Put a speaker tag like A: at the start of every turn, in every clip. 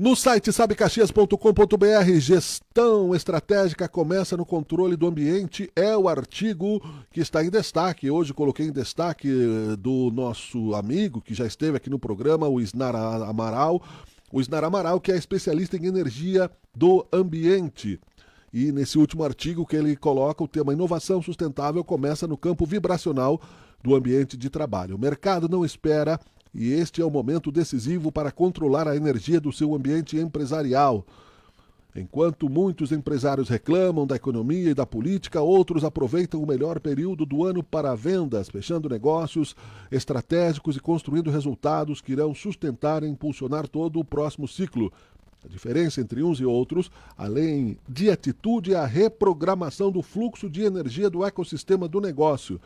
A: No site sabecaxias.com.br, gestão estratégica começa no controle do ambiente, é o artigo que está em destaque. Hoje coloquei em destaque do nosso amigo que já esteve aqui no programa, o Isnar Amaral. O Isnar Amaral, que é especialista em energia do ambiente. E nesse último artigo que ele coloca, o tema inovação sustentável começa no campo vibracional do ambiente de trabalho. O mercado não espera e este é o momento decisivo para controlar a energia do seu ambiente empresarial. Enquanto muitos empresários reclamam da economia e da política, outros aproveitam o melhor período do ano para vendas, fechando negócios estratégicos e construindo resultados que irão sustentar e impulsionar todo o próximo ciclo. A diferença entre uns e outros, além de atitude, é a reprogramação do fluxo de energia do ecossistema do negócio.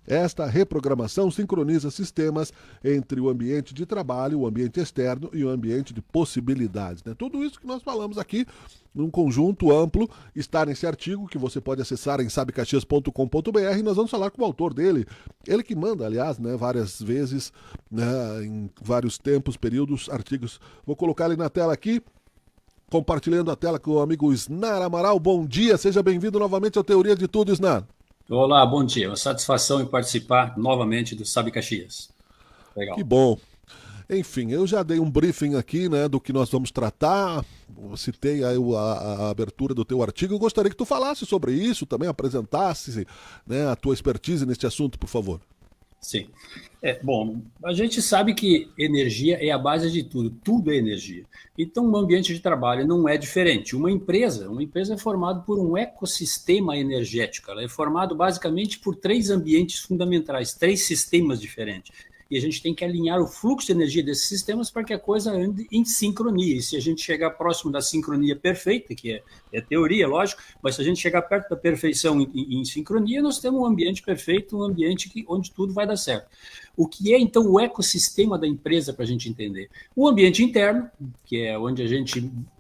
A: Esta reprogramação sincroniza sistemas entre o ambiente de trabalho, o ambiente externo e o ambiente de possibilidades. Né? Tudo isso que nós falamos aqui, num conjunto amplo, está nesse artigo que você pode acessar em sabecaxias.com.br e nós vamos falar com o autor dele. Ele que manda, aliás, né, várias vezes, né, em vários tempos, períodos, artigos. Vou colocar ele na tela aqui, compartilhando a tela com o amigo Isnar Amaral. Bom dia, seja bem-vindo novamente ao Teoria de Tudo, Isnar.
B: Olá, bom dia. Uma satisfação em participar novamente do Sabe Caxias. Legal.
A: Que bom. Enfim, eu já dei um briefing aqui, né, do que nós vamos tratar. Citei aí a abertura do teu artigo. Eu gostaria que tu falasse sobre isso, também apresentasse, né, a tua expertise neste assunto, por favor.
B: Sim. Bom, a gente sabe que energia é a base de tudo, tudo é energia. Então, o ambiente de trabalho não é diferente. Uma empresa é formada por um ecossistema energético. Ela é formada basicamente por três ambientes fundamentais, três sistemas diferentes. E a gente tem que alinhar o fluxo de energia desses sistemas para que a coisa ande em sincronia. E se a gente chegar próximo da sincronia perfeita, que é teoria, lógico, mas se a gente chegar perto da perfeição em sincronia, nós temos um ambiente perfeito, um ambiente onde tudo vai dar certo. O que é, então, o ecossistema da empresa para a gente entender? O ambiente interno, que é onde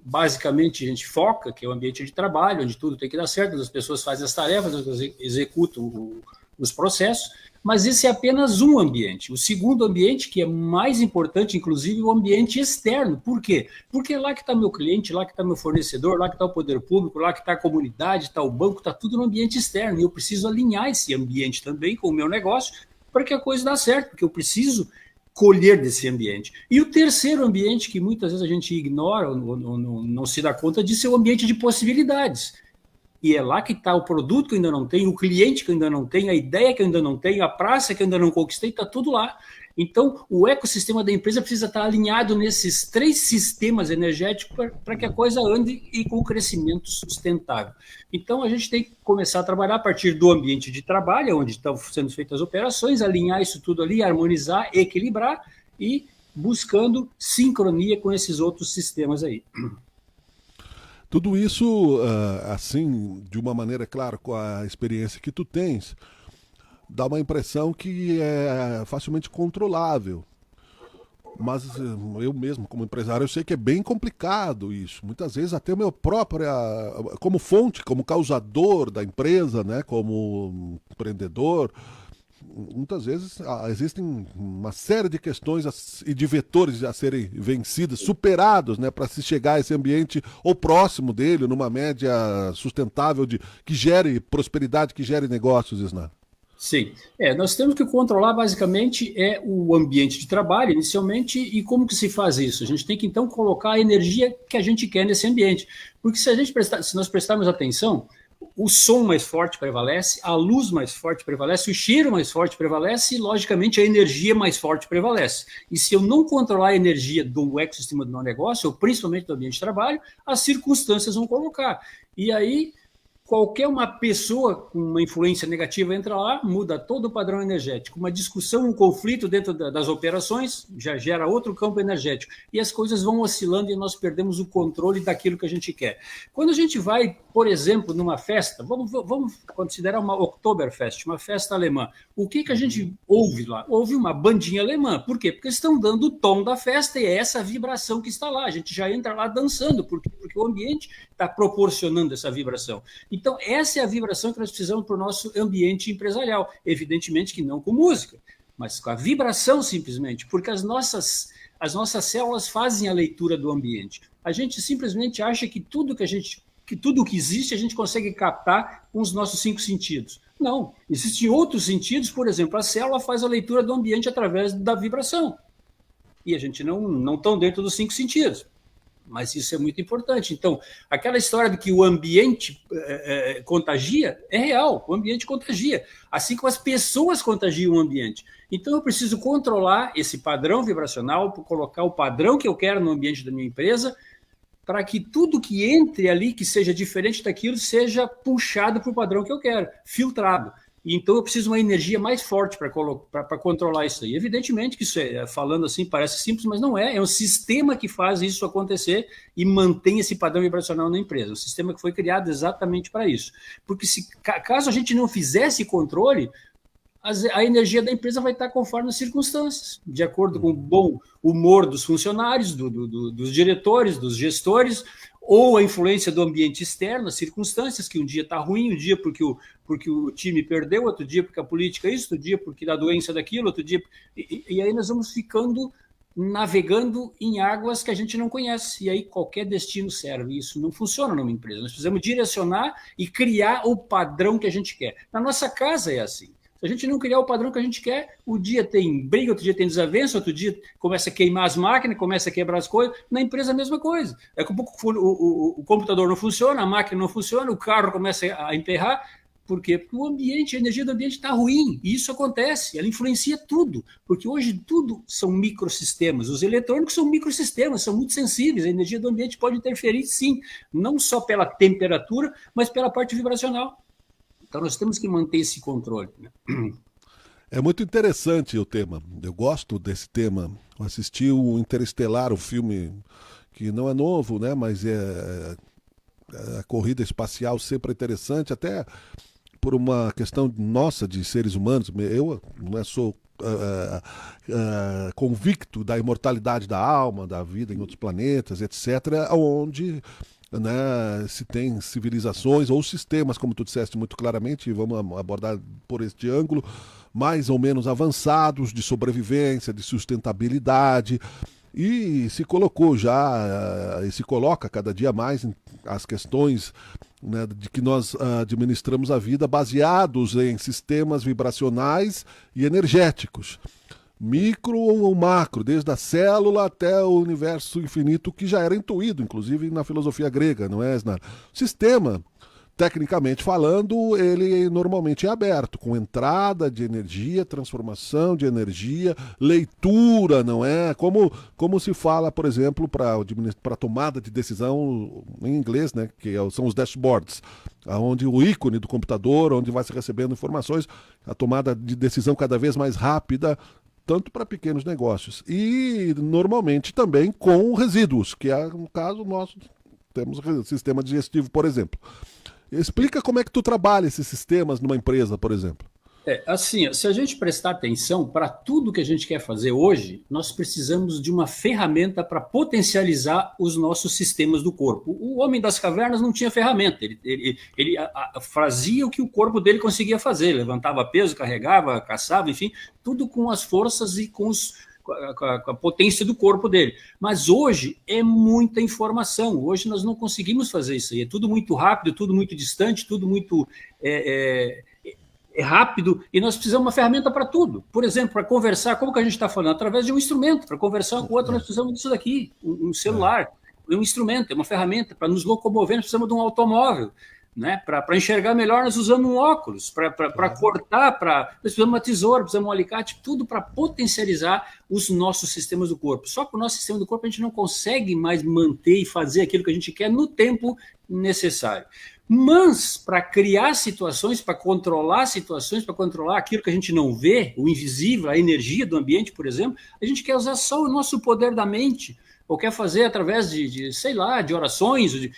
B: basicamente, a gente foca, que é o ambiente de trabalho, onde tudo tem que dar certo, as pessoas fazem as tarefas, executam os processos, mas esse é apenas um ambiente. O segundo ambiente, que é mais importante, inclusive, é o ambiente externo. Por quê? Porque é lá que está meu cliente, lá que está meu fornecedor, lá que está o poder público, lá que está a comunidade, está o banco, está tudo no ambiente externo. E eu preciso alinhar esse ambiente também com o meu negócio para que a coisa dê certo, porque eu preciso colher desse ambiente. E o terceiro ambiente, que muitas vezes a gente ignora ou não se dá conta disso, é o ambiente de possibilidades. E é lá que está o produto que eu ainda não tenho, o cliente que eu ainda não tenho, a ideia que eu ainda não tenho, a praça que eu ainda não conquistei, está tudo lá. Então, o ecossistema da empresa precisa estar alinhado nesses três sistemas energéticos para que a coisa ande e com crescimento sustentável. Então, a gente tem que começar a trabalhar a partir do ambiente de trabalho, onde estão sendo feitas as operações, alinhar isso tudo ali, harmonizar, equilibrar e buscando sincronia com esses outros sistemas aí.
A: Tudo isso, assim, de uma maneira, claro, com a experiência que tu tens, dá uma impressão que é facilmente controlável. Mas eu mesmo, como empresário, eu sei que é bem complicado isso. Muitas vezes até o meu próprio, como fonte, como causador da empresa, né, como empreendedor, muitas vezes existem uma série de questões e de vetores a serem vencidos, superados, né, para se chegar a esse ambiente ou próximo dele, numa média sustentável que gere prosperidade, que gere negócios, Isnar.
B: Sim, nós temos que controlar basicamente o ambiente de trabalho inicialmente e como que se faz isso? A gente tem que então colocar a energia que a gente quer nesse ambiente, porque se nós prestarmos atenção, o som mais forte prevalece, a luz mais forte prevalece, o cheiro mais forte prevalece e, logicamente, a energia mais forte prevalece. E se eu não controlar a energia do ecossistema do meu negócio, ou principalmente do ambiente de trabalho, as circunstâncias vão colocar. E aí, qualquer uma pessoa com uma influência negativa entra lá, muda todo o padrão energético. Uma discussão, um conflito dentro das operações já gera outro campo energético. E as coisas vão oscilando e nós perdemos o controle daquilo que a gente quer. Quando a gente vai, por exemplo, numa festa, vamos considerar uma Oktoberfest, uma festa alemã. O que a gente ouve lá? Ouve uma bandinha alemã. Por quê? Porque eles estão dando o tom da festa e é essa vibração que está lá. A gente já entra lá dançando, porque o ambiente está proporcionando essa vibração. Então, essa é a vibração que nós precisamos para o nosso ambiente empresarial. Evidentemente que não com música. mas com a vibração simplesmente, porque as nossas células fazem a leitura do ambiente. A gente simplesmente acha que tudo que existe a gente consegue captar com os nossos 5 sentidos. Não, existem outros sentidos, por exemplo, a célula faz a leitura do ambiente através da vibração. E a gente não está dentro dos 5 sentidos. Mas isso é muito importante. Então, aquela história de que o ambiente contagia é real, o ambiente contagia, assim como as pessoas contagiam o ambiente. Então, eu preciso controlar esse padrão vibracional, colocar o padrão que eu quero no ambiente da minha empresa, para que tudo que entre ali, que seja diferente daquilo, seja puxado para o padrão que eu quero, filtrado. Então, eu preciso de uma energia mais forte para controlar isso aí. Evidentemente que isso, falando assim, parece simples, mas não é. É um sistema que faz isso acontecer e mantém esse padrão vibracional na empresa. Um sistema que foi criado exatamente para isso. Porque caso a gente não fizesse controle, a energia da empresa vai estar conforme as circunstâncias, de acordo com o bom humor dos funcionários, dos diretores, dos gestores, ou a influência do ambiente externo, as circunstâncias, que um dia está ruim, um dia porque o time perdeu, outro dia porque a política é isso, outro dia porque a doença é daquilo, outro dia... E aí nós vamos ficando navegando em águas que a gente não conhece, e aí qualquer destino serve. Isso não funciona numa empresa. Nós precisamos direcionar e criar o padrão que a gente quer. Na nossa casa é assim. Se a gente não criar o padrão que a gente quer, o dia tem briga, outro dia tem desavença, outro dia começa a queimar as máquinas, começa a quebrar as coisas. Na empresa a mesma coisa. Daqui a pouco o computador não funciona, a máquina não funciona, o carro começa a emperrar. Por quê? Porque o ambiente, a energia do ambiente está ruim. E isso acontece, ela influencia tudo. Porque hoje tudo são microsistemas. Os eletrônicos são microsistemas, são muito sensíveis. A energia do ambiente pode interferir, sim, não só pela temperatura, mas pela parte vibracional. Então, nós temos que manter esse controle. Né?
A: É muito interessante o tema. Eu gosto desse tema. Eu assisti o Interestelar, o filme que não é novo, né? Mas a corrida espacial sempre é interessante, até por uma questão nossa de seres humanos. Eu não sou convicto da imortalidade da alma, da vida em outros planetas, etc., onde... Né, se tem civilizações ou sistemas, como tu disseste muito claramente, vamos abordar por este ângulo, mais ou menos avançados de sobrevivência, de sustentabilidade, e se colocou já, e se coloca cada dia mais as questões, né, de que nós administramos a vida baseados em sistemas vibracionais e energéticos. Micro ou macro, desde a célula até o universo infinito, que já era intuído, inclusive na filosofia grega, não é, Esnar? O sistema, tecnicamente falando, ele normalmente é aberto, com entrada de energia, transformação de energia, leitura, não é? Como se fala, por exemplo, para tomada de decisão em inglês, né? Que são os dashboards, onde o ícone do computador, onde vai se recebendo informações, a tomada de decisão cada vez mais rápida, tanto para pequenos negócios. E, normalmente, também com resíduos, que é, no caso, nós temos sistema digestivo, por exemplo. Explica como é que tu trabalha esses sistemas numa empresa, por exemplo.
B: Assim, se a gente prestar atenção para tudo que a gente quer fazer hoje, nós precisamos de uma ferramenta para potencializar os nossos sistemas do corpo. O homem das cavernas não tinha ferramenta, ele fazia o que o corpo dele conseguia fazer, levantava peso, carregava, caçava, enfim, tudo com as forças e com a potência do corpo dele. Mas hoje é muita informação, hoje nós não conseguimos fazer isso aí, é tudo muito rápido, tudo muito distante, tudo muito... rápido, e nós precisamos de uma ferramenta para tudo. Por exemplo, para conversar, como que a gente está falando? Através de um instrumento. Para conversar com o outro, nós precisamos disso daqui, um celular, um instrumento, é uma ferramenta. Para nos locomover, nós precisamos de um automóvel. Né? Para enxergar melhor, nós usamos um óculos. Para cortar, nós precisamos de uma tesoura, precisamos de um alicate, tudo para potencializar os nossos sistemas do corpo. Só que o nosso sistema do corpo a gente não consegue mais manter e fazer aquilo que a gente quer no tempo necessário. Mas, para criar situações, para controlar aquilo que a gente não vê, o invisível, a energia do ambiente, por exemplo, a gente quer usar só o nosso poder da mente, ou quer fazer através de orações.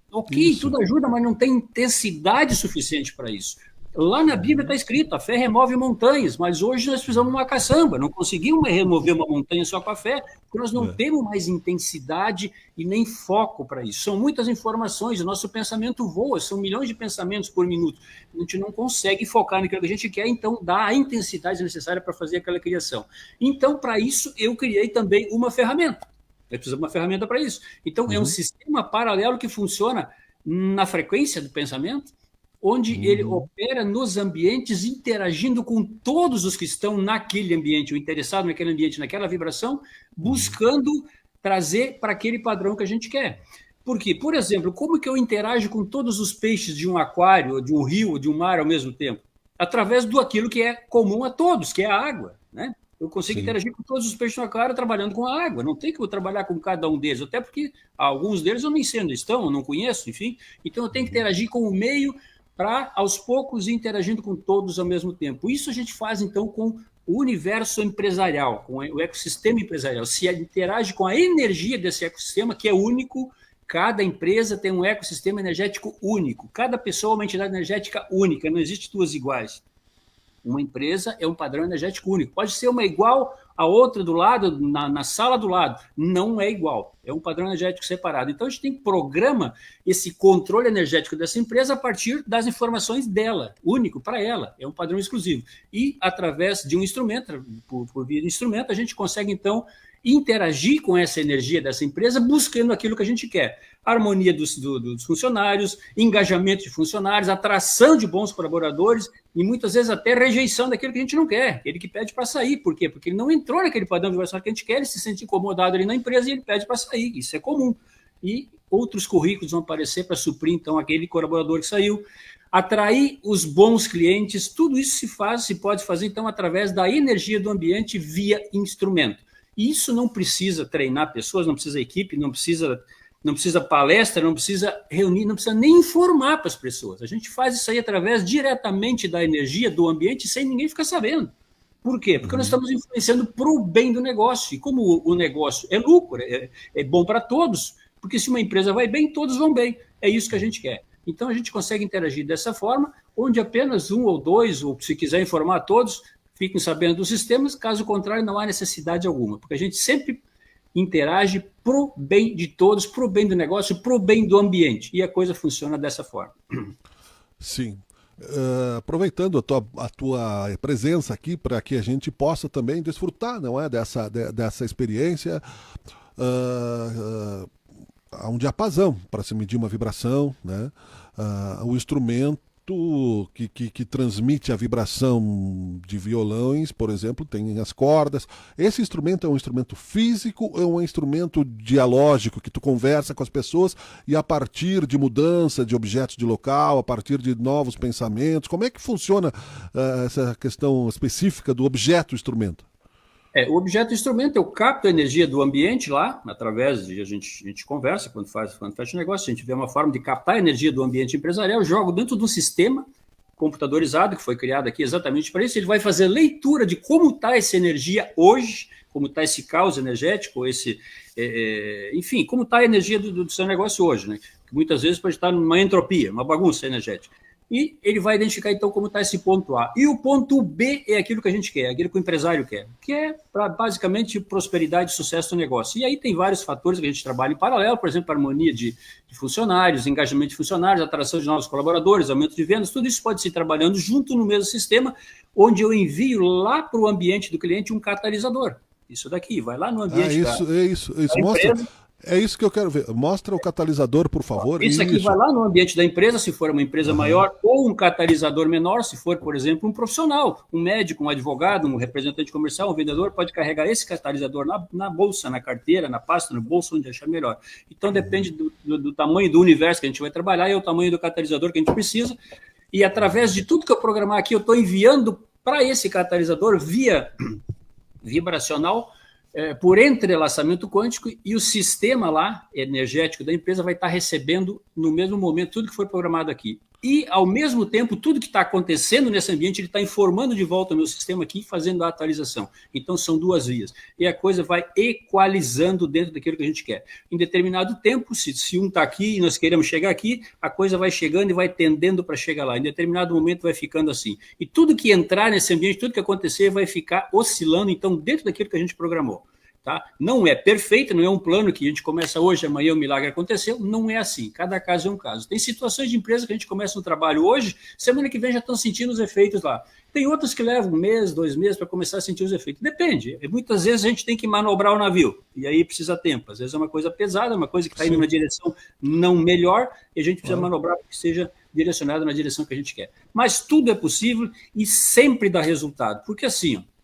B: Ok, isso tudo ajuda, mas não tem intensidade suficiente para isso. Lá na Bíblia está escrito, a fé remove montanhas, mas hoje nós precisamos de uma caçamba, não conseguimos remover uma montanha só com a fé, porque nós não temos mais intensidade e nem foco para isso. São muitas informações, o nosso pensamento voa, são milhões de pensamentos por minuto. A gente não consegue focar naquilo que a gente quer, então dá a intensidade necessária para fazer aquela criação. Então, para isso, eu criei também uma ferramenta. Eu preciso de uma ferramenta para isso. Então, é um sistema paralelo que funciona na frequência do pensamento, onde ele opera nos ambientes, interagindo com todos os que estão naquele ambiente, o interessado naquele ambiente, naquela vibração, buscando trazer para aquele padrão que a gente quer. Por quê? Por exemplo, como que eu interajo com todos os peixes de um aquário, de um rio, de um mar ao mesmo tempo? Através do aquilo que é comum a todos, que é a água, né? Eu consigo interagir com todos os peixes no aquário trabalhando com a água. Não tem que eu trabalhar com cada um deles, até porque alguns deles eu nem sei onde estão, eu não conheço, enfim. Então eu tenho que interagir com o meio para, aos poucos, ir interagindo com todos ao mesmo tempo. Isso a gente faz, então, com o universo empresarial, com o ecossistema empresarial. Se interage com a energia desse ecossistema, que é único. Cada empresa tem um ecossistema energético único. Cada pessoa é uma entidade energética única, não existe duas iguais. Uma empresa é um padrão energético único. Pode ser uma igual a outra do lado, na sala do lado. Não é igual. É um padrão energético separado. Então, a gente tem que programar esse controle energético dessa empresa a partir das informações dela, único para ela. É um padrão exclusivo. E, através de um instrumento, por via de instrumento, a gente consegue, então, interagir com essa energia dessa empresa buscando aquilo que a gente quer. Harmonia dos funcionários, engajamento de funcionários, atração de bons colaboradores e muitas vezes até rejeição daquilo que a gente não quer, aquele que pede para sair. Por quê? Porque ele não entrou naquele padrão de vibração que a gente quer, ele se sente incomodado ali na empresa e ele pede para sair. Isso é comum. E outros currículos vão aparecer para suprir, então, aquele colaborador que saiu. Atrair os bons clientes, tudo isso se pode fazer, então, através da energia do ambiente via instrumento. Isso não precisa treinar pessoas, não precisa equipe, não precisa palestra, não precisa reunir, não precisa nem informar para as pessoas. A gente faz isso aí através diretamente da energia do ambiente sem ninguém ficar sabendo. Por quê? Porque nós estamos influenciando para o bem do negócio. E como o negócio é lucro, é bom para todos, porque se uma empresa vai bem, todos vão bem. É isso que a gente quer. Então, a gente consegue interagir dessa forma, onde apenas um ou dois, ou se quiser informar todos, fiquem sabendo dos sistemas, caso contrário, não há necessidade alguma, porque a gente sempre interage para o bem de todos, para o bem do negócio, para o bem do ambiente, e a coisa funciona dessa forma.
A: Sim. Aproveitando a tua presença aqui para que a gente possa também desfrutar, não é, dessa experiência, há um diapasão para se medir uma vibração, né? O instrumento que transmite a vibração de violões, por exemplo, tem as cordas. Esse instrumento é um instrumento físico ou é um instrumento dialógico, que tu conversa com as pessoas e a partir de mudança de objetos de local, a partir de novos pensamentos, como é que funciona essa questão específica do objeto-instrumento?
B: O objeto instrumento, eu capto a energia do ambiente lá, através de a gente conversa quando fecha o negócio, a gente vê uma forma de captar a energia do ambiente empresarial, jogo dentro de um sistema computadorizado que foi criado aqui exatamente para isso. Ele vai fazer leitura de como está essa energia hoje, como está esse caos energético, enfim, como está a energia do seu negócio hoje, né? Que muitas vezes pode estar numa entropia, uma bagunça energética. E ele vai identificar, então, como está esse ponto A. E o ponto B é aquilo que a gente quer, aquilo que o empresário quer, que é, basicamente, prosperidade e sucesso do negócio. E aí tem vários fatores que a gente trabalha em paralelo, por exemplo, a harmonia de funcionários, engajamento de funcionários, atração de novos colaboradores, aumento de vendas, tudo isso pode ser trabalhando junto no mesmo sistema, onde eu envio lá para o ambiente do cliente um catalisador. Isso daqui, vai lá no ambiente
A: isso. Mostra... É isso que eu quero ver. Mostra o catalisador, por favor.
B: Isso aqui vai lá no ambiente da empresa, se for uma empresa maior, ou um catalisador menor, se for, por exemplo, um profissional, um médico, um advogado, um representante comercial, um vendedor, pode carregar esse catalisador na bolsa, na carteira, na pasta, no bolso, onde achar melhor. Então, depende do tamanho do universo que a gente vai trabalhar e o tamanho do catalisador que a gente precisa. E, através de tudo que eu programar aqui, eu estou enviando para esse catalisador via vibracional, por entrelaçamento quântico, e o sistema lá, energético da empresa, vai estar recebendo no mesmo momento tudo que foi programado aqui. e, ao mesmo tempo, tudo que está acontecendo nesse ambiente, ele está informando de volta o meu sistema aqui, fazendo a atualização. Então, são duas vias. E a coisa vai equalizando dentro daquilo que a gente quer. Em determinado tempo, se um está aqui e nós queremos chegar aqui, a coisa vai chegando e vai tendendo para chegar lá. Em determinado momento, vai ficando assim. E tudo que entrar nesse ambiente, tudo que acontecer, vai ficar oscilando, então, dentro daquilo que a gente programou. Tá? Não é perfeito, não é um plano que a gente começa hoje, amanhã o milagre aconteceu, não é assim, cada caso é um caso. Tem situações de empresa que a gente começa um trabalho hoje, semana que vem já estão sentindo os efeitos lá. Tem outras que levam 1 mês, 2 meses para começar a sentir os efeitos. Depende, muitas vezes a gente tem que manobrar o navio, e aí precisa tempo. Às vezes é uma coisa pesada, uma coisa que está indo na direção não melhor, e a gente precisa manobrar para que seja direcionado na direção que a gente quer. Mas tudo é possível e sempre dá resultado, porque assim, ó,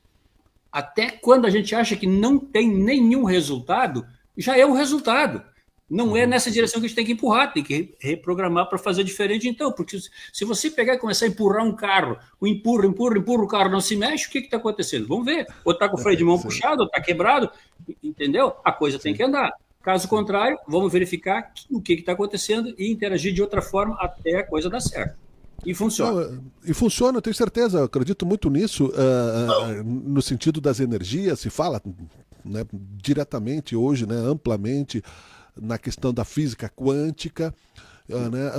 B: até quando a gente acha que não tem nenhum resultado, já é um resultado. Não é nessa direção que a gente tem que empurrar, tem que reprogramar para fazer diferente então, porque se você pegar e começar a empurrar um carro, empurra, o carro não se mexe, o que está acontecendo? Vamos ver. Ou está com o freio de mão puxado, ou está quebrado, entendeu? A coisa tem que andar. Caso contrário, vamos verificar o que está acontecendo e interagir de outra forma até a coisa dar certo. E funciona.
A: Não, e funciona, eu tenho certeza, eu acredito muito nisso, no sentido das energias, se fala, né, diretamente hoje, né, amplamente, na questão da física quântica. Né,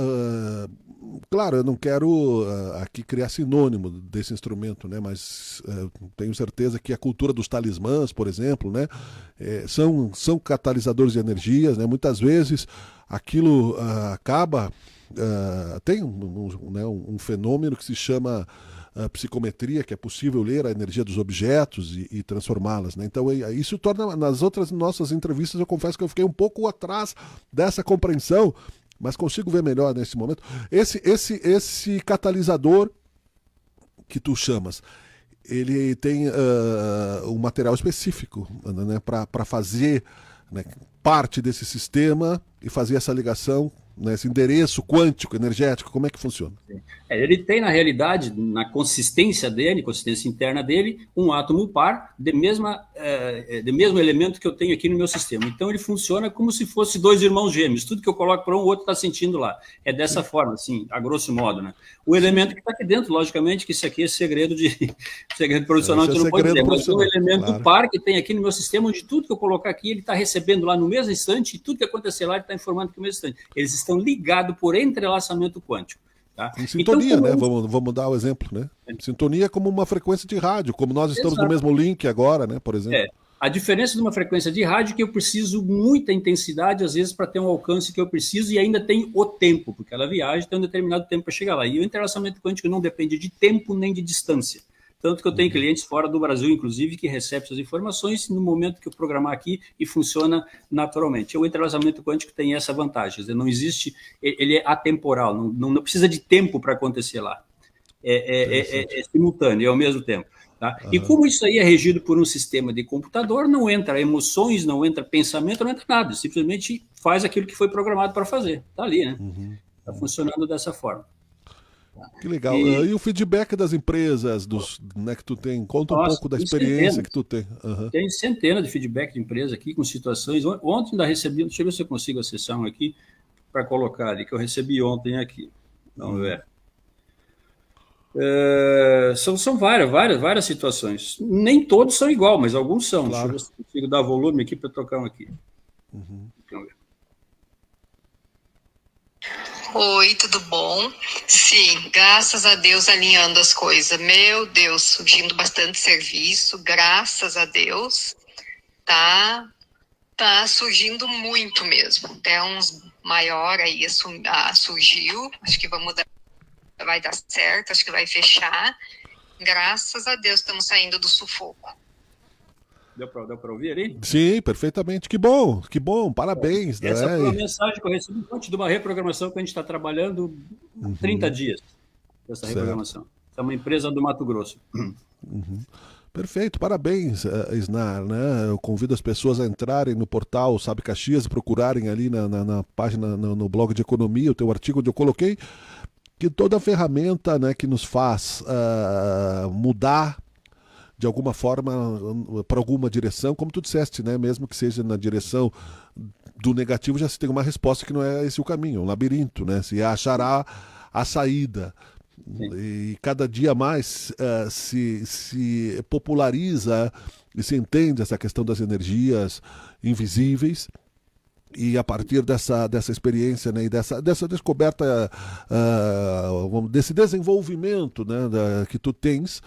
A: claro, eu não quero aqui criar sinônimo desse instrumento, né, mas tenho certeza que a cultura dos talismãs, por exemplo, né, são catalisadores de energias, né, muitas vezes aquilo acaba... tem um fenômeno que se chama psicometria, que é possível ler a energia dos objetos e transformá-las, né? Então isso torna, nas outras nossas entrevistas eu confesso que eu fiquei um pouco atrás dessa compreensão, mas consigo ver melhor nesse momento. Esse catalisador que tu chamas, ele tem um material específico, né, para fazer, né, parte desse sistema e fazer essa ligação, né, esse endereço quântico, energético, como é que funciona?
B: Ele tem, na realidade, na consistência dele, consistência interna dele, um átomo par do mesmo elemento que eu tenho aqui no meu sistema. Então, ele funciona como se fosse 2 irmãos gêmeos. Tudo que eu coloco para um, o outro está sentindo lá. É dessa forma, assim, a grosso modo, né? O elemento que está aqui dentro, logicamente, que isso aqui é segredo profissional, então não pode dizer, mas é um elemento par que tem aqui no meu sistema, onde tudo que eu colocar aqui, ele está recebendo lá no mesmo instante, e tudo que acontecer lá, ele está informando no mesmo instante. Eles estão ligados por entrelaçamento quântico. Tá?
A: Em sintonia, então, né? Vamos dar o exemplo, né? Sintonia como uma frequência de rádio, como nós estamos no mesmo link agora, né? Por exemplo.
B: A diferença de uma frequência de rádio é que eu preciso muita intensidade, às vezes, para ter um alcance que eu preciso, e ainda tem o tempo, porque ela viaja, tem um determinado tempo para chegar lá. E o entrelaçamento quântico não depende de tempo nem de distância. Tanto que eu tenho clientes fora do Brasil, inclusive, que recebem essas informações no momento que eu programar aqui e funciona naturalmente. O entrelaçamento quântico tem essa vantagem, quer dizer, não existe, ele é atemporal, não precisa de tempo para acontecer lá. É simultâneo, é ao mesmo tempo. Tá? E como isso aí é regido por um sistema de computador, não entra emoções, não entra pensamento, não entra nada, simplesmente faz aquilo que foi programado para fazer. Está ali, né? Está funcionando dessa forma.
A: Que legal. E o feedback das empresas, né, que tu tem? Conta um pouco da experiência que tu tem.
B: Tem centenas de feedback de empresa aqui com situações. Ontem ainda recebi, deixa eu ver se eu consigo acessar um aqui para colocar ali, que eu recebi ontem aqui. Vamos ver. São várias situações. Nem todos são igual, mas alguns são. Claro. Deixa eu ver se eu consigo dar volume aqui para trocar um aqui. Vamos ver.
C: Oi, tudo bom? Sim, graças a Deus alinhando as coisas. Meu Deus, surgindo bastante serviço, graças a Deus. Tá surgindo muito mesmo. Até uns maior aí surgiu. Acho que vai dar certo, acho que vai fechar. Graças a Deus estamos saindo do sufoco.
B: Deu para ouvir ali?
A: Sim, perfeitamente. Que bom, parabéns.
B: Essa foi uma mensagem que eu recebi antes de uma reprogramação que a gente está trabalhando há 30 dias. Essa reprogramação. É uma empresa do Mato Grosso.
A: Perfeito, parabéns, Isnar, né? Eu convido as pessoas a entrarem no portal Sabe Caxias e procurarem ali na página, no blog de economia, o teu artigo onde eu coloquei, que toda ferramenta, né, que nos faz mudar de alguma forma para alguma direção, como tu disseste, né? Mesmo que seja na direção do negativo, já se tem uma resposta que não é esse o caminho, um labirinto, né? Se achará a saída.
B: Sim.
A: E cada dia mais se populariza e se entende essa questão das energias invisíveis. E a partir dessa experiência, né, e dessa descoberta, desse desenvolvimento, né, que tu tens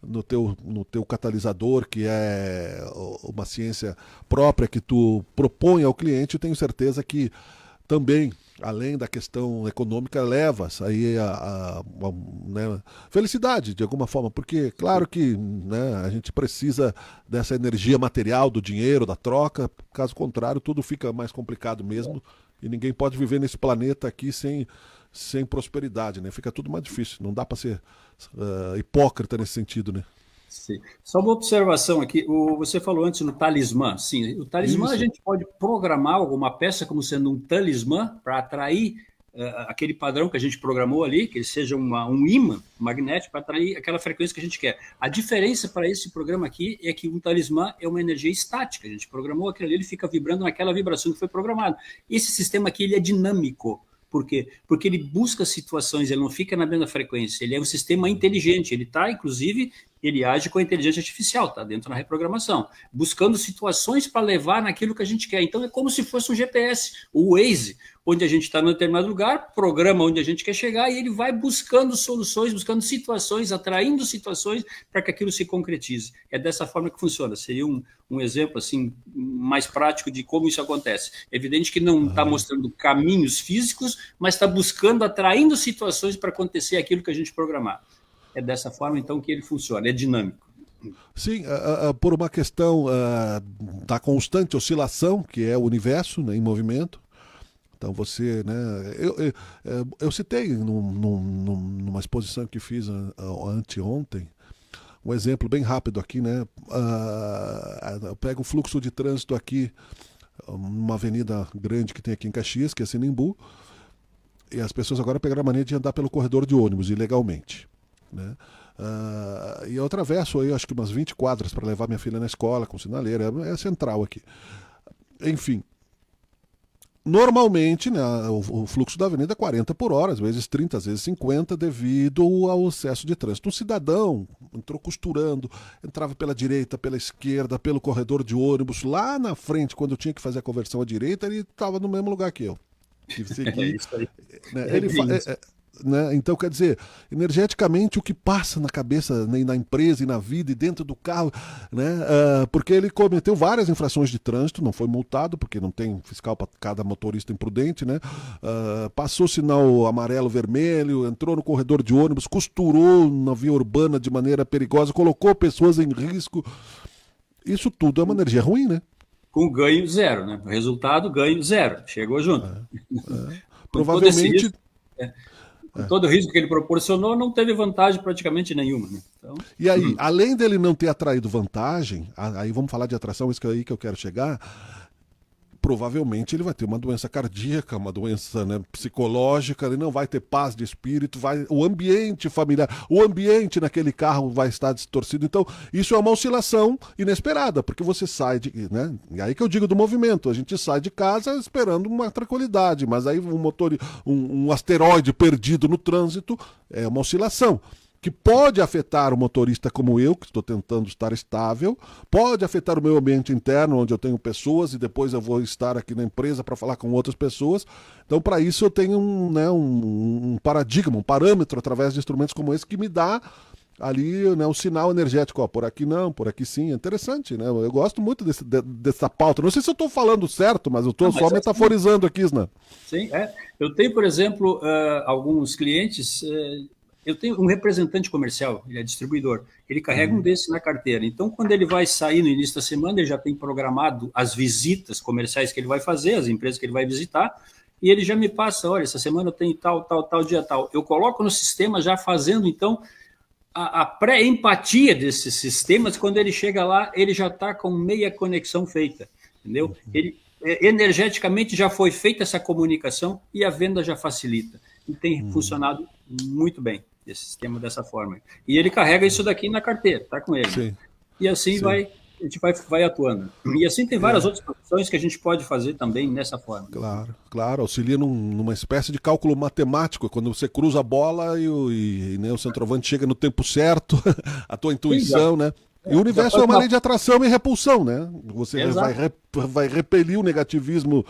A: no teu catalisador, que é uma ciência própria que tu propõe ao cliente, eu tenho certeza que também, além da questão econômica, levas aí né, felicidade de alguma forma, porque claro que, né, a gente precisa dessa energia material, do dinheiro, da troca, caso contrário tudo fica mais complicado mesmo, e ninguém pode viver nesse planeta aqui sem prosperidade, né? Fica tudo mais difícil, não dá para ser hipócrita nesse sentido, né?
B: Sim. Só uma observação aqui, você falou antes no talismã. Sim, o talismã
A: Isso.
B: a gente pode programar alguma peça como sendo um talismã para atrair aquele padrão que a gente programou ali, que ele seja um ímã magnético para atrair aquela frequência que a gente quer. A diferença para esse programa aqui é que um talismã é uma energia estática. A gente programou aquilo ali, ele fica vibrando naquela vibração que foi programado. Esse sistema aqui ele é dinâmico. Por quê? Porque ele busca situações, ele não fica na mesma frequência, ele é um sistema inteligente, ele está, inclusive, ele age com a inteligência artificial, está dentro da reprogramação, buscando situações para levar naquilo que a gente quer. Então é como se fosse um GPS, o Waze, onde a gente está em determinado lugar, programa onde a gente quer chegar e ele vai buscando soluções, buscando situações, atraindo situações para que aquilo se concretize. É dessa forma que funciona. Seria um exemplo assim mais prático de como isso acontece. É evidente que não está mostrando caminhos físicos, mas está buscando, atraindo situações para acontecer aquilo que a gente programar. É dessa forma, então, que ele funciona, é dinâmico.
A: Sim, por uma questão da constante oscilação, que é o universo, né, em movimento. Então você, né, eu citei numa exposição que fiz anteontem, um exemplo bem rápido aqui, né? Eu pego o fluxo de trânsito aqui, numa avenida grande que tem aqui em Caxias, que é Sinimbu, e as pessoas agora pegaram a mania de andar pelo corredor de ônibus ilegalmente, né? E eu atravesso aí, acho que umas 20 quadras para levar minha filha na escola com sinaleira, é central aqui. Enfim, normalmente, né, o fluxo da avenida é 40 por hora, às vezes 30, às vezes 50, devido ao excesso de trânsito. Um cidadão entrou costurando, entrava pela direita, pela esquerda, pelo corredor de ônibus, lá na frente, quando eu tinha que fazer a conversão à direita, ele estava no mesmo lugar que eu.
B: É isso aí.
A: Né, né? Então, quer dizer, energeticamente o que passa na cabeça, né, na empresa e na vida e dentro do carro, né, porque ele cometeu várias infrações de trânsito, não foi multado, porque não tem fiscal para cada motorista imprudente, né, passou sinal amarelo, vermelho, entrou no corredor de ônibus, costurou na via urbana de maneira perigosa, colocou pessoas em risco. Isso tudo é uma energia ruim, né?
B: Com ganho zero, né? O resultado, ganho zero. Chegou junto.
A: Provavelmente...
B: Com todo o risco que ele proporcionou, não teve vantagem praticamente nenhuma. Né? Então...
A: E aí, além dele não ter atraído vantagem, aí vamos falar de atração, isso aí que eu quero chegar, provavelmente ele vai ter uma doença cardíaca, uma doença, né, psicológica, ele não vai ter paz de espírito, o ambiente familiar, o ambiente naquele carro vai estar distorcido. Então, isso é uma oscilação inesperada, porque você sai né, e aí que eu digo do movimento, a gente sai de casa esperando uma tranquilidade, mas aí um asteroide perdido no trânsito é uma oscilação que pode afetar o motorista como eu, que estou tentando estar estável, pode afetar o meu ambiente interno, onde eu tenho pessoas, e depois eu vou estar aqui na empresa para falar com outras pessoas. Então, para isso, eu tenho um paradigma, um parâmetro, através de instrumentos como esse, que me dá ali, né, um sinal energético. Ó, por aqui não, por aqui sim. É interessante, né? Eu gosto muito dessa pauta. Não sei se eu estou falando certo, mas eu estou só metaforizando aqui, né?
B: Sim, eu tenho, por exemplo, alguns clientes... Eu tenho um representante comercial, ele é distribuidor, ele carrega um desses na carteira. Então, quando ele vai sair no início da semana, ele já tem programado as visitas comerciais que ele vai fazer, as empresas que ele vai visitar, e ele já me passa, olha, essa semana eu tenho tal dia tal. Eu coloco no sistema já fazendo, então, a pré-empatia desses sistemas, quando ele chega lá, ele já está com meia conexão feita, entendeu? Ele, energeticamente já foi feita essa comunicação e a venda já facilita. E tem funcionado muito bem esse sistema dessa forma. E ele carrega isso daqui na carteira, tá com ele. Sim. E assim vai a gente vai atuando. E assim tem várias outras profissões que a gente pode fazer também nessa forma.
A: Claro, claro, auxilia numa espécie de cálculo matemático, quando você cruza a bola né, o centroavante chega no tempo certo, a tua intuição, né? E o universo é uma lei de atração e repulsão, né? Você vai repelir o negativismo,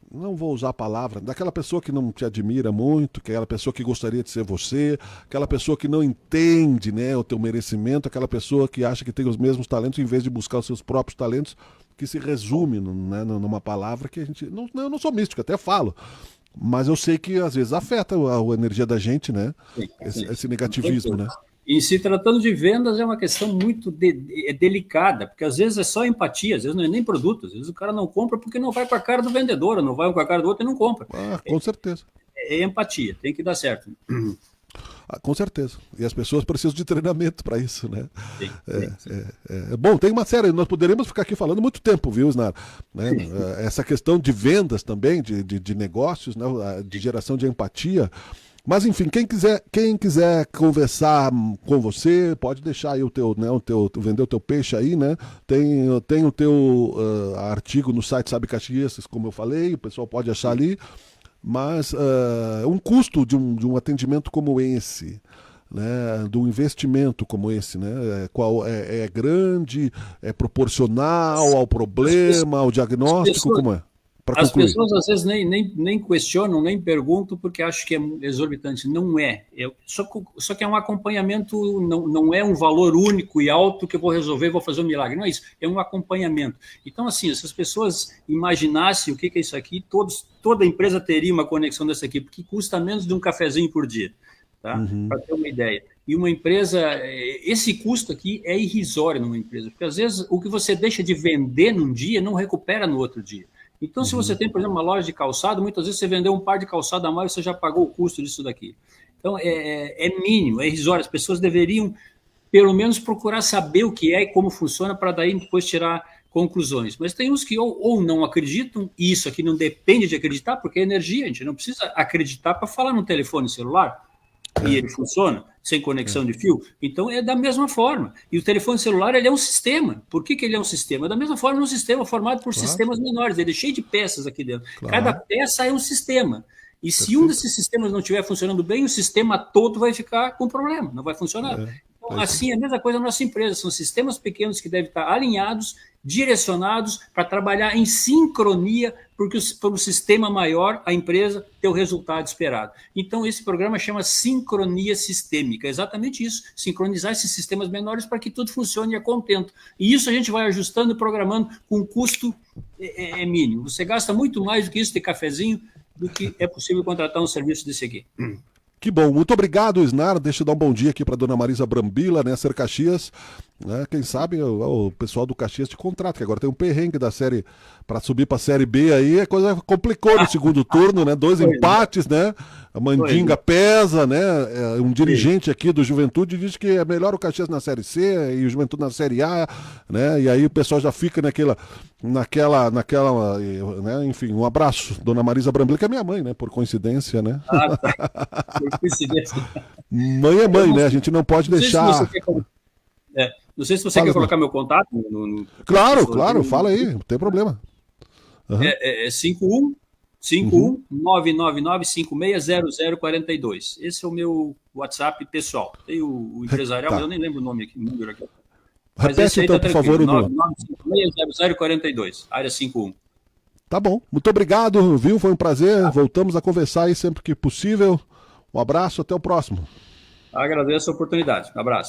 A: não vou usar a palavra, daquela pessoa que não te admira muito, aquela pessoa que gostaria de ser você, aquela pessoa que não entende, né, o teu merecimento, aquela pessoa que acha que tem os mesmos talentos em vez de buscar os seus próprios talentos, que se resume, né, numa palavra que a gente... eu não sou místico, até falo, mas eu sei que às vezes afeta a energia da gente, né? Esse negativismo, né?
B: E se tratando de vendas é uma questão muito delicada, porque às vezes é só empatia, às vezes não é nem produto, às vezes o cara não compra porque não vai com a cara do vendedor, não vai com a cara do outro e não compra.
A: Com certeza.
B: É empatia, tem que dar certo.
A: Com certeza. E as pessoas precisam de treinamento para isso, né? Sim. Bom, tem uma série, nós poderíamos ficar aqui falando muito tempo, viu, Snar? Né? Essa questão de vendas também, de negócios, né? De geração de empatia. Mas enfim, quem quiser conversar com você, pode deixar aí vender o teu peixe aí, né? Tem o teu artigo no site Sabe Caxias, como eu falei, o pessoal pode achar ali. Mas um custo de um atendimento como esse, né, de um investimento como esse, né, é grande, é proporcional ao problema, ao diagnóstico, como é?
B: As pessoas às vezes nem questionam, nem perguntam, porque acham que é exorbitante. Não é. Só que é um acompanhamento, não é um valor único e alto que eu vou resolver, vou fazer um milagre. Não é isso, é um acompanhamento. Então, assim, se as pessoas imaginassem o que é isso aqui, toda empresa teria uma conexão dessa aqui, porque custa menos de um cafezinho por dia, tá? Para ter uma ideia. E uma empresa, esse custo aqui é irrisório numa empresa, porque às vezes o que você deixa de vender num dia não recupera no outro dia. Então, se você tem, por exemplo, uma loja de calçado, muitas vezes você vendeu um par de calçado a mais, você já pagou o custo disso daqui. Então, é mínimo, é irrisório. As pessoas deveriam, pelo menos, procurar saber o que é e como funciona, para daí depois tirar conclusões. Mas tem uns que ou não acreditam, e isso aqui não depende de acreditar, porque é energia, a gente não precisa acreditar para falar no telefone celular, e ele funciona sem conexão de fio. Então é da mesma forma. E o telefone celular, ele é um sistema. Por que ele é um sistema? É da mesma forma um sistema formado por sistemas menores. Ele é cheio de peças aqui dentro. Cada peça é um sistema. E se um desses sistemas não estiver funcionando bem, o sistema todo vai ficar com problema, não vai funcionar. Então, assim, é a mesma coisa na nossa empresa. São sistemas pequenos que devem estar alinhados, direcionados para trabalhar em sincronia, porque para o sistema maior, a empresa, ter o resultado esperado. Então, esse programa chama Sincronia Sistêmica. É exatamente isso, sincronizar esses sistemas menores para que tudo funcione a contento. E isso a gente vai ajustando e programando com um custo mínimo. Você gasta muito mais do que isso de cafezinho, do que é possível contratar um serviço desse aqui.
A: Que bom, muito obrigado, Snar. Deixa eu dar um bom dia aqui para dona Marisa Brambila, né, Ser Caxias. Né, quem sabe o pessoal do Caxias te contrata, que agora tem um perrengue da série para subir para a Série B aí, a coisa complicou no segundo turno, né? 2 empates, né? A mandinga pesa, né? Um dirigente aqui do Juventude diz que é melhor o Caxias na Série C e o Juventude na Série A, né? E aí o pessoal já fica naquela, né? Enfim, um abraço, dona Marisa Brambila, que é minha mãe, né? Por coincidência, né?
B: Por coincidência.
A: Mãe é mãe, né? A gente não pode deixar...
B: Não sei se você quer colocar meu contato.
A: Claro, fala aí, não tem problema.
B: É 51 999 560042. Esse é o meu WhatsApp pessoal. Tem o empresarial, mas eu nem lembro o nome aqui, o número aqui. Mas
A: repete então, por favor, o número.
B: 9960042, área 51.
A: Tá bom, muito obrigado, viu? Foi um prazer. Voltamos a conversar aí sempre que possível. Um abraço, até o próximo.
B: Agradeço a oportunidade. Um abraço.